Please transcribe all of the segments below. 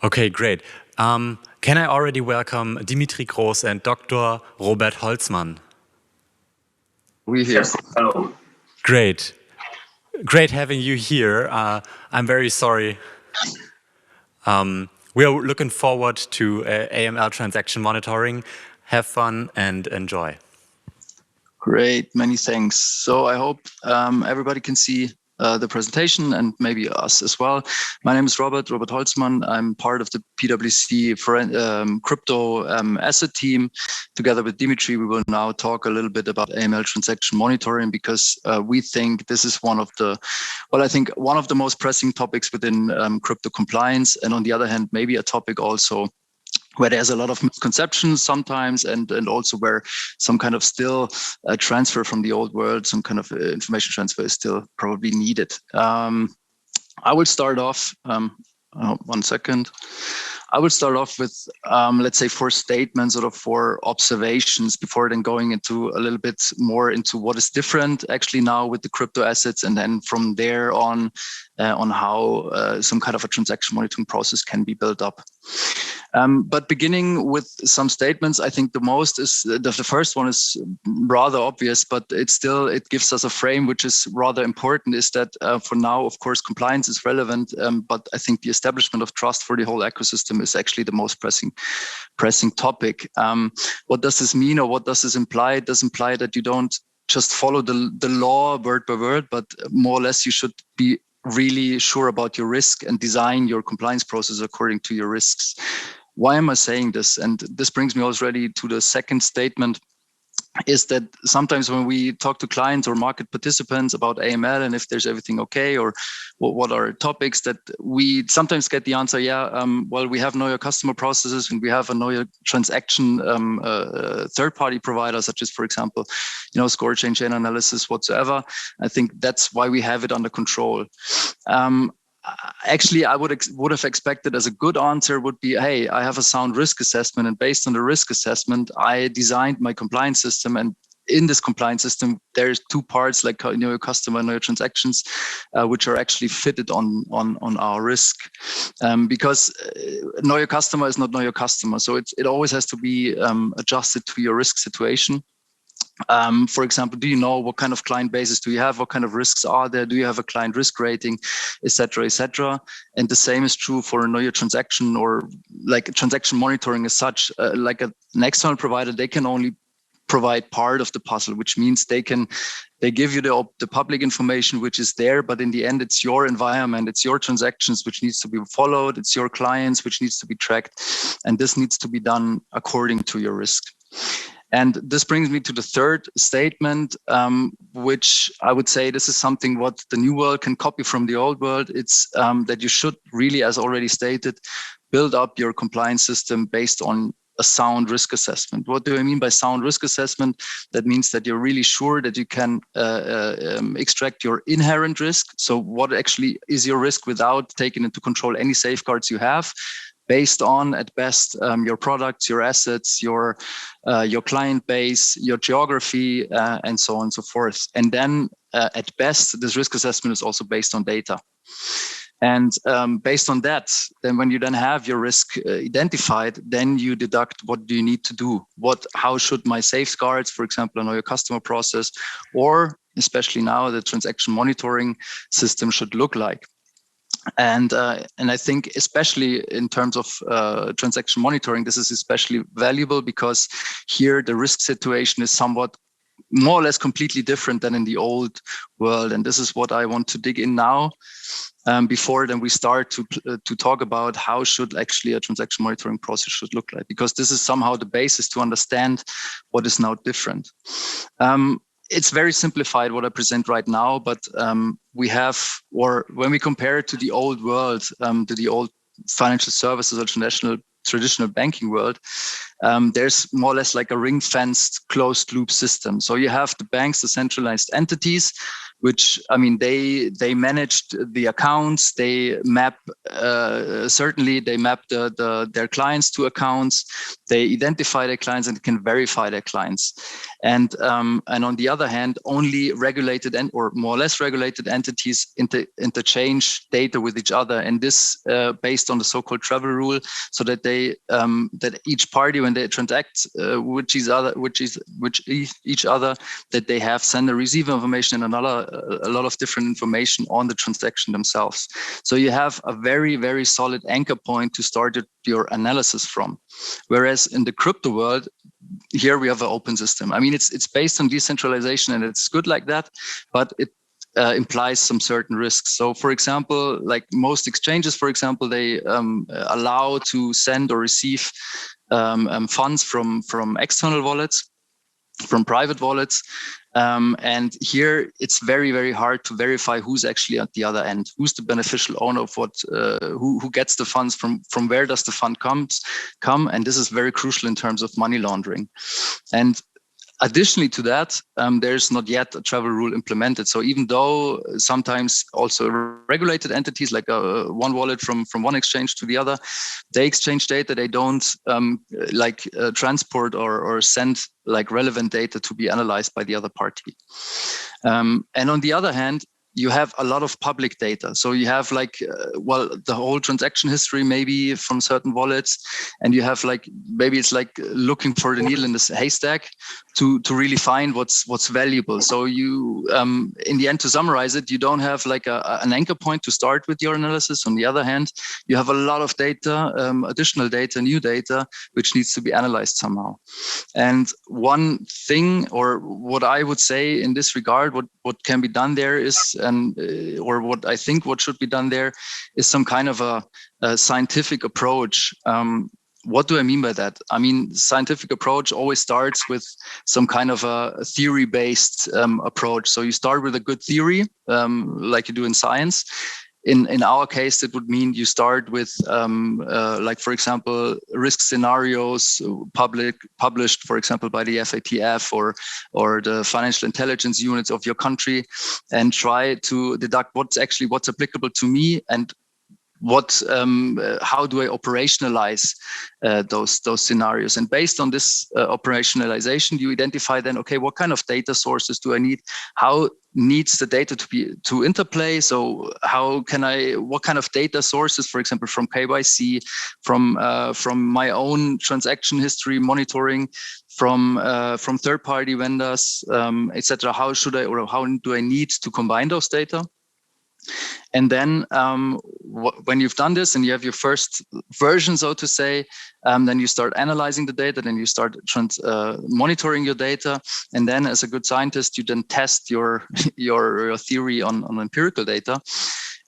Okay, great. Can I already welcome Dimitri Groß and Dr. Robert Holzmann? We here. Yes. Hello. Great. Great having you here. I'm very sorry. We are looking forward to AML transaction monitoring. Have fun and enjoy. Great, many thanks. So I hope everybody can see the presentation and maybe us as well. My name is Robert Holzmann. I'm part of the PwC crypto asset team. Together with Dimitri, we will now talk a little bit about AML transaction monitoring because we think this is one of the most pressing topics within crypto compliance. And on the other hand, maybe a topic also where there's a lot of misconceptions sometimes, and also where some kind of still transfer from the old world, some kind of information transfer is still probably needed. I will start off, 1 second. I will start off with, let's say, 4 statements or 4 observations before then going into a little bit more into what is different actually now with the crypto assets, and then from there on how some kind of a transaction monitoring process can be built up. But beginning with some statements, I think the first one is rather obvious, but it gives us a frame which is rather important, is that for now, of course, compliance is relevant, but I think the establishment of trust for the whole ecosystem is actually the most pressing topic. What does this mean, or what does this imply? It does imply that you don't just follow the law word by word, but more or less you should be really sure about your risk and design your compliance process according to your risks. Why am I saying this? And this brings me already to the second statement, is that sometimes when we talk to clients or market participants about AML and if there's everything okay, or what are topics, that we sometimes get the answer, well, we have know your customer processes and we have a know your transaction third-party provider, such as, for example, score chain analysis whatsoever. I think that's why we have it under control. Actually, I would have expected as a good answer would be, hey, I have a sound risk assessment, and based on the risk assessment, I designed my compliance system. And in this compliance system, there's 2 parts, like know your customer and know your transactions, which are actually fitted on our risk. Because know your customer is not know your customer, so it always has to be adjusted to your risk situation. For example, do you know what kind of client bases do you have? What kind of risks are there? Do you have a client risk rating, etc., etc.? And the same is true for know your transaction, or like transaction monitoring as such. Like an external provider, they can only provide part of the puzzle, which means they give you the public information which is there, but in the end, it's your environment, it's your transactions which needs to be followed, it's your clients which needs to be tracked, and this needs to be done according to your risk. And this brings me to the third statement, which I would say this is something what the new world can copy from the old world. It's that you should really, as already stated, build up your compliance system based on a sound risk assessment. What do I mean by sound risk assessment? That means that you're really sure that you can extract your inherent risk. So what actually is your risk without taking into control any safeguards you have, based on, at best, your products, your assets, your client base, your geography, and so on and so forth. And then, at best, this risk assessment is also based on data. And based on that, then when you then have your risk identified, then you deduct what do you need to do? How should my safeguards, for example, know your customer process, or especially now the transaction monitoring system should look like? And I think especially in terms of transaction monitoring, this is especially valuable because here the risk situation is somewhat more or less completely different than in the old world. And this is what I want to dig in now before then we start to talk about how should actually a transaction monitoring process should look like, because this is somehow the basis to understand what is now different. It's very simplified what I present right now, but we have, or when we compare it to the old world, to the old financial services or traditional banking world, there's more or less like a ring-fenced closed loop system. So you have the banks, the centralized entities, which, I mean, they managed the accounts, they map, certainly they map their clients to accounts, they identify their clients and can verify their clients. And on the other hand, only regulated or more or less regulated entities interchange data with each other. And this based on the so-called travel rule, so that they that each party, when they transact with each other, that they have send and receive information and a lot of different information on the transaction themselves. So you have a very, very solid anchor point to start your analysis from. Whereas in the crypto world, here we have an open system. I mean, it's based on decentralization and it's good like that, but it implies some certain risks. So for example, like most exchanges, for example, they allow to send or receive funds from external wallets, from private wallets. And here it's very, very hard to verify who's actually at the other end, who's the beneficial owner of what, who gets the funds, from where does the fund come. And this is very crucial in terms of money laundering. And additionally to that, there's not yet a travel rule implemented. So even though sometimes also regulated entities like one wallet from one exchange to the other, they exchange data, they don't transport or send like relevant data to be analyzed by the other party. And on the other hand, you have a lot of public data. So you have like, the whole transaction history maybe from certain wallets, and you have like, maybe it's like looking for the needle in the haystack to really find what's valuable. So you, in the end, to summarize it, you don't have like an anchor point to start with your analysis. On the other hand, you have a lot of data, additional data, new data, which needs to be analyzed somehow. And one thing, or what I would say in this regard, what can be done there is, or what I think what should be done there is some kind of a scientific approach. What do I mean by that? I mean, scientific approach always starts with some kind of a theory-based approach. So you start with a good theory, like you do in science. In our case, it would mean you start with, like, for example, risk scenarios published, for example, by the FATF or the financial intelligence units of your country, and try to deduct what's applicable to me, and how do I operationalize those scenarios? And based on this operationalization, you identify then, okay, what kind of data sources do I need? How needs the data to interplay? So what kind of data sources, for example, from KYC, from my own transaction history monitoring, from third-party vendors, etc. How do I need to combine those data? And then when you've done this and you have your first version, so to say, then you start analyzing the data, then you start monitoring your data. And then as a good scientist, you then test your theory on empirical data.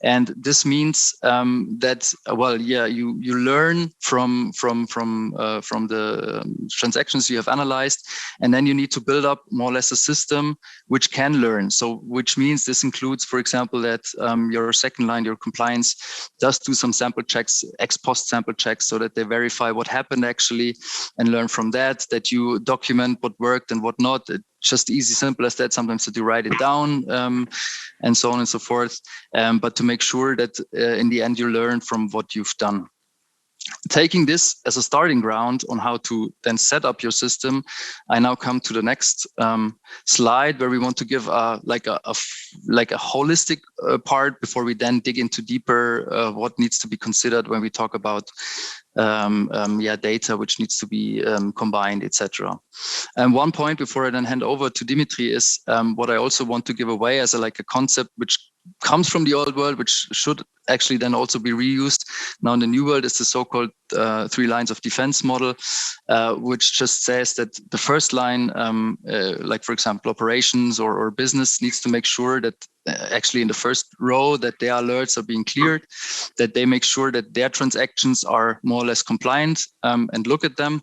And this means that, you learn from the transactions you have analyzed, and then you need to build up more or less a system which can learn. So, which means this includes, for example, that your second line, your compliance, does do some sample checks, ex post sample checks, so that they verify what happened actually, and learn from that. That you document what worked and what not. Just easy, simple as that. Sometimes that you write it down, and so on and so forth. But to make sure that in the end you learn from what you've done. Taking this as a starting ground on how to then set up your system, I now come to the next slide, where we want to give a holistic part before we then dig into deeper what needs to be considered when we talk about data which needs to be combined, etc. And one point before I then hand over to Dimitri is what I also want to give away as a concept which comes from the old world, which should actually then also be reused now in the new world, is the so-called 3 lines of defense model, which just says that the first line, like for example, operations or business, needs to make sure that actually in the first row that their alerts are being cleared, that they make sure that their transactions are more or less compliant, and look at them.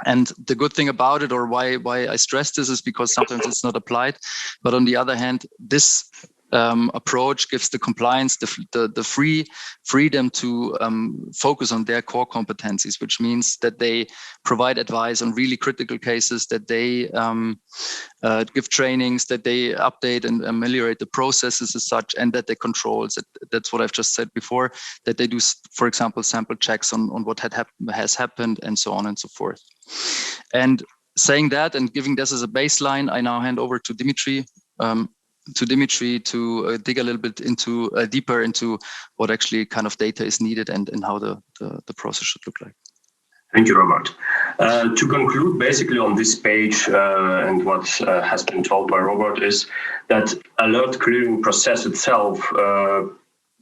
And the good thing about it, or why I stress this, is because sometimes it's not applied. But on the other hand, this approach gives the compliance the freedom to focus on their core competencies, which means that they provide advice on really critical cases, that they give trainings, that they update and ameliorate the processes as such, and that they control. That's what I've just said before, that they do, for example, sample checks on what has happened and so on and so forth. And saying that and giving this as a baseline, I now hand over to Dimitri to dig a little bit deeper into what actually kind of data is needed and how the process should look like. Thank you, Robert. To conclude, basically on this page, and what has been told by Robert is that alert clearing process itself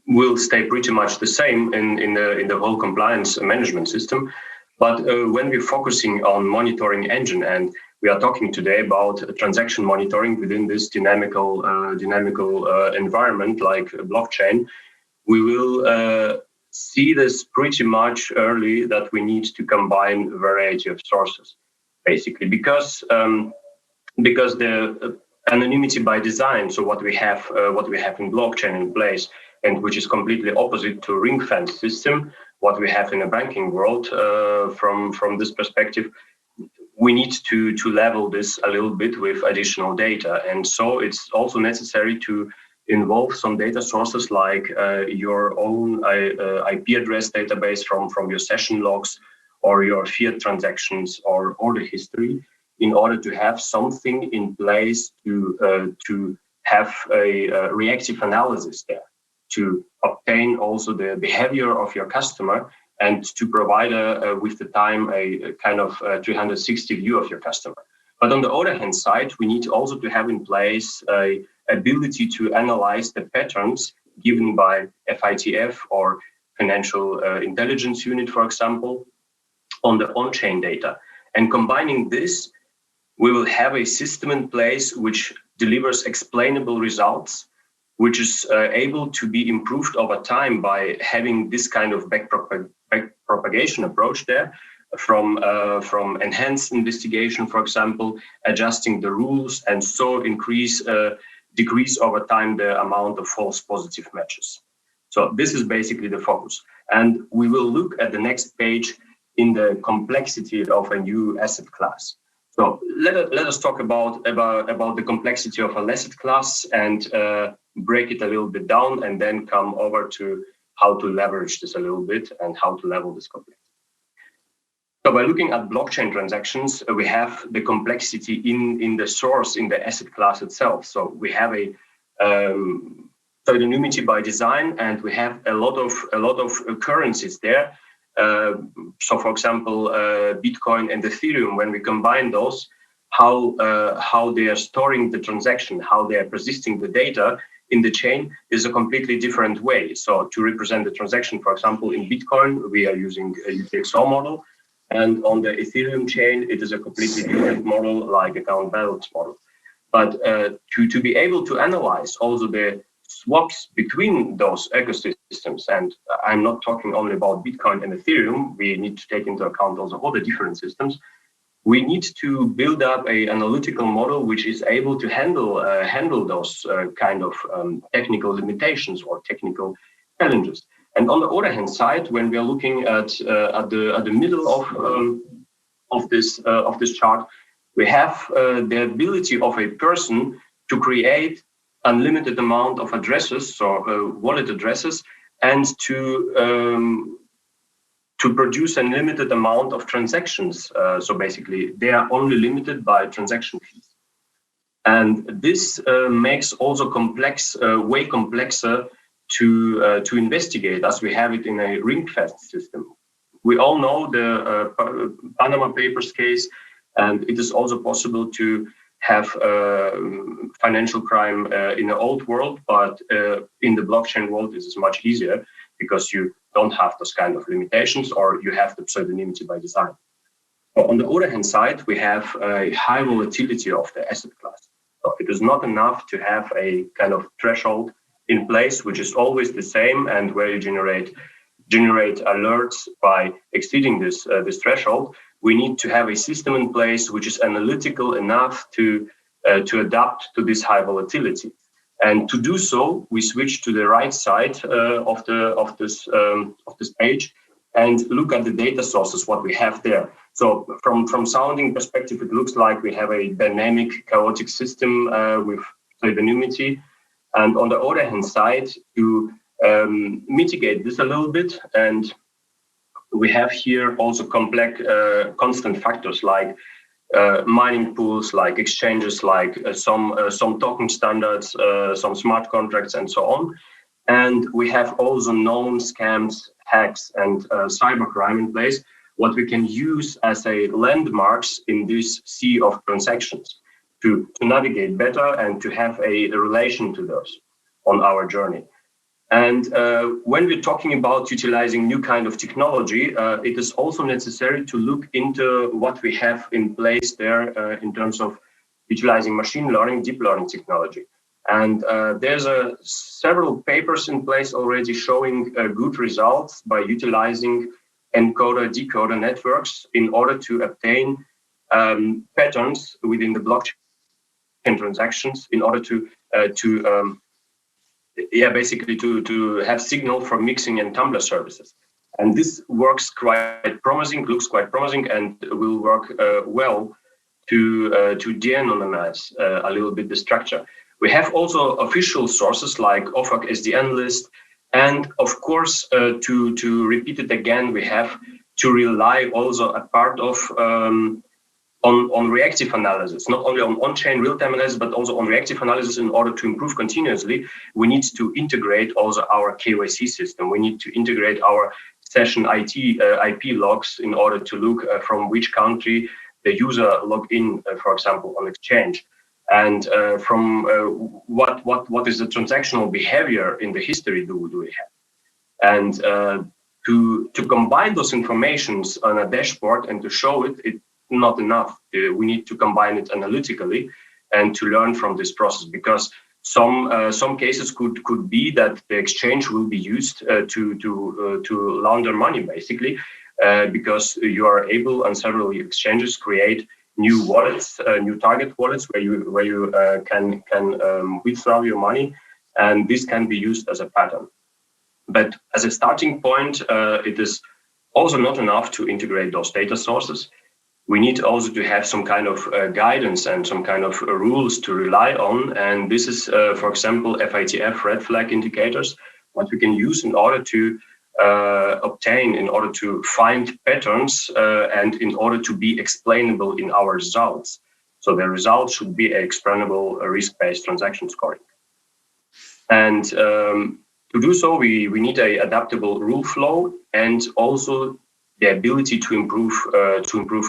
will stay pretty much the same in the whole compliance management system. But when we're focusing on monitoring engine, and we are talking today about transaction monitoring within this dynamical environment like blockchain, we will see this pretty much early that we need to combine a variety of sources, basically, because the anonymity by design, so what we have in blockchain in place, and which is completely opposite to ring fence system, what we have in a banking world, from this perspective, we need to level this a little bit with additional data. And so it's also necessary to involve some data sources like your own IP address database from your session logs or your fiat transactions or order history in order to have something in place to have a reactive analysis there, to obtain also the behavior of your customer and to provide with the time a kind of 360 view of your customer. But on the other hand side, we need also to have in place a ability to analyze the patterns given by FITF or Financial Intelligence Unit, for example, on the on-chain data. And combining this, we will have a system in place which delivers explainable results, which is able to be improved over time by having this kind of back propagation approach there, from enhanced investigation, for example, adjusting the rules, and so decrease over time the amount of false positive matches. So this is basically the focus. And we will look at the next page in the complexity of a new asset class. So let us talk about the complexity of an asset class and break it a little bit down, and then come over to how to leverage this a little bit and how to level this complexity. So by looking at blockchain transactions, we have the complexity in the source, in the asset class itself. So we have a pseudonymity by design, and we have a lot of currencies there. So for example, Bitcoin and Ethereum, when we combine those, how they are storing the transaction, how they are persisting the data in the chain is a completely different way. So to represent the transaction, for example, in Bitcoin, we are using a UTXO model. And on the Ethereum chain, it is a completely different model, like account balance model. But to be able to analyze also the swaps between those ecosystems, and I'm not talking only about Bitcoin and Ethereum, we need to take into account also all the different systems. We need to build up an analytical model which is able to handle those kind of technical limitations or technical challenges. And on the other hand side, when we are looking at the middle of this chart, we have the ability of a person to create unlimited amount of addresses, so wallet addresses, and to produce a limited amount of transactions. So basically, they are only limited by transaction fees. And this makes also way complexer to investigate, as we have it in a ring-fence system. We all know the Panama Papers case, and it is also possible to have financial crime in the old world, but in the blockchain world, this is much easier because you don't have those kind of limitations, or you have the pseudonymity by design. But on the other hand side, we have a high volatility of the asset class. So it is not enough to have a kind of threshold in place, which is always the same, and where you generate alerts by exceeding this threshold. We need to have a system in place which is analytical enough to adapt to this high volatility. And to do so, we switch to the right side of this page and look at the data sources, what we have there. So from sounding perspective, it looks like we have a dynamic, chaotic system with pseudonymity. And on the other hand side, to mitigate this a little bit, and we have here also complex constant factors like mining pools, like exchanges, like some token standards, some smart contracts, and so on. And we have also known scams, hacks, and cybercrime in place, what we can use as a landmarks in this sea of transactions to navigate better and to have a relation to those on our journey. And when we're talking about utilizing new kind of technology, it is also necessary to look into what we have in place there in terms of utilizing machine learning, deep learning technology. And there's several papers in place already showing good results by utilizing encoder-decoder networks in order to obtain patterns within the blockchain transactions in order to have signal for mixing and tumbler services. And this works quite promising, looks quite promising, and will work well to de-anonymize a little bit the structure. We have also official sources like OFAC SDN list, and of course, to repeat it again, we have to rely also a part of on reactive analysis, not only on-chain real-time analysis, but also on reactive analysis. In order to improve continuously, we need to integrate also our KYC system. We need to integrate our session IP logs in order to look from which country the user logged in, for example, on exchange. And from what is the transactional behavior in the history do we have? And to combine those informations on a dashboard and to show it not enough. We need to combine it analytically and to learn from this process, because some cases could be that the exchange will be used to launder money, basically, because you are able on several exchanges create new wallets, new target wallets where you can withdraw your money, and this can be used as a pattern. But as a starting point, it is also not enough to integrate those data sources. We need also to have some kind of guidance and some kind of rules to rely on. And this is, for example, FATF red flag indicators, what we can use in order to obtain, in order to find patterns and in order to be explainable in our results. So the results should be explainable risk-based transaction scoring. And to do so, we need an adaptable rule flow and also the ability to improve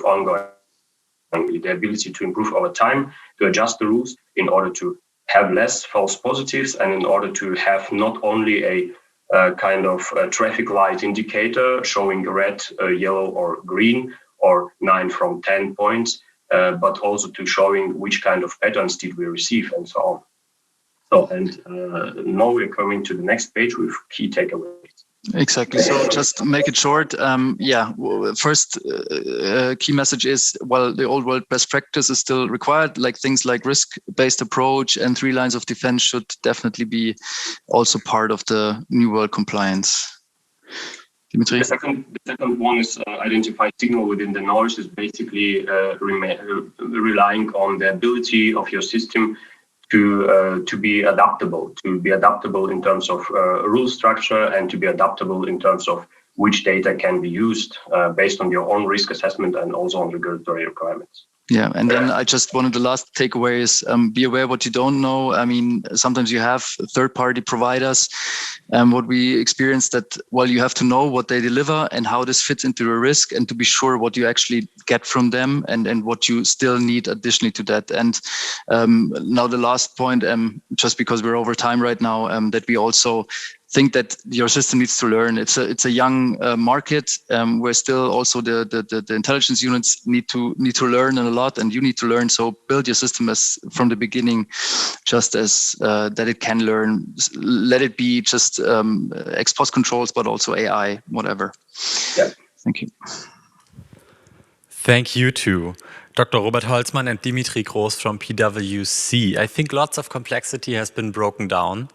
ongoing, the ability to improve over time, to adjust the rules in order to have less false positives and in order to have not only a kind of traffic light indicator showing red, yellow, or green, or 9 from 10 points, but also to showing which kind of patterns did we receive and so on. So, and now we're coming to the next page with key takeaways. Exactly. So just make it short. First key message is, well, the old world best practice is still required, like things like risk-based approach and 3 lines of defense should definitely be also part of the new world compliance. Dimitri? The second one is identify signal within the noise, is basically relying on the ability of your system to be adaptable in terms of rule structure and to be adaptable in terms of which data can be used based on your own risk assessment and also on regulatory requirements. Yeah, and then I just wanted the last takeaway is be aware what you don't know. I mean, sometimes you have third-party providers. What we experienced that, well, you have to know what they deliver and how this fits into the risk and to be sure what you actually get from them and what you still need additionally to that. And now the last point, just because we're over time right now, that we also think that your system needs to learn. It's a young market where still also the intelligence units need to learn a lot, and you need to learn. So build your system as from the beginning, just as that it can learn. Let it be just ex post controls, but also AI, whatever. Yeah. Thank you. Thank you to Dr. Robert Holzmann and Dimitri Groß from PwC. I think lots of complexity has been broken down.